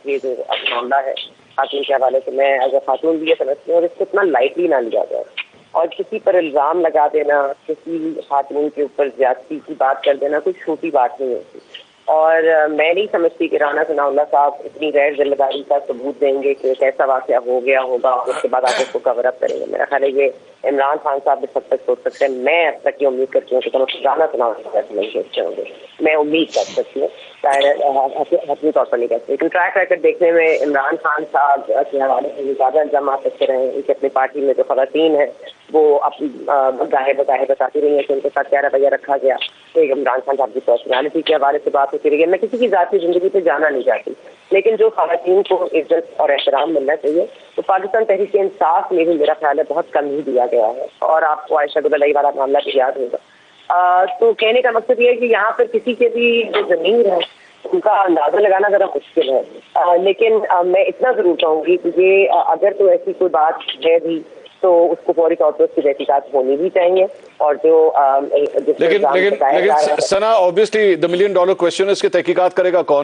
یہ جو معاملہ ہے خاتون کے حوالے سے، میں ایز اے خاتون بھی یہ سمجھتی ہوں اور اس کو اتنا لائٹلی نہ لیا جائے، اور کسی پر الزام لگا دینا، کسی خاتون کے اوپر زیادتی کی بات کر دینا کوئی چھوٹی بات نہیں ہوتی. اور میں نہیں سمجھتی کہ رانا ثناء اللہ صاحب اتنی غیر ذمہ داری کا ثبوت دیں گے کہ ایک ایسا واقعہ ہو گیا ہوگا اور اس کے بعد آپ اس کو کور اپ کریں گے. میرا خیال ہے یہ عمران خان صاحب بھی سب تک سوچ سکتے ہیں. میں اب تک یہ امید کرتی ہوں کہ رانا ثناء اللہ صاحب نہیں سوچتے ہوں گے. میں امید کر سکتی ہوں، حتمی طور پر نہیں کر سکتی، لیکن ٹریک ریکارڈ دیکھنے میں عمران خان صاحب کے حوالے سے زیادہ الزامات سکتے رہے. ان کی اپنی پارٹی میں جو خواتین ہیں وہ اپنی گاہے بگاہے بتاتی رہی ہیں کہ ان کے ساتھ کیا رویہ رکھا گیا. تو عمران خان صاحب کی پرسنالٹی کے حوالے سے بات ہوتی رہی ہے. میں کسی کی ذاتی زندگی پہ جانا نہیں چاہتی، لیکن جو خواتین کو عزت اور احترام ملنا چاہیے تو پاکستان تحریک انصاف میں بھی میرا خیال ہے بہت کم ہی دیا گیا ہے. اور آپ کو عائشہ گل والا معاملہ بھی یاد ہوگا. تو کہنے کا مقصد یہ ہے کہ یہاں پر کسی کے بھی جو ضمیر ہے ان کا اندازہ لگانا ذرا مشکل ہے. لیکن میں اتنا ضرور کہوں گی کہ یہ اگر تو ایسی کوئی بات ہے بھی تو اس کو فوری طور پر اس کی تحقیقات ہونی بھی چاہیے. اور جو لیکن ثنا، obviously the $1 million question ہے، اس کی تحقیقات کرے گا کون؟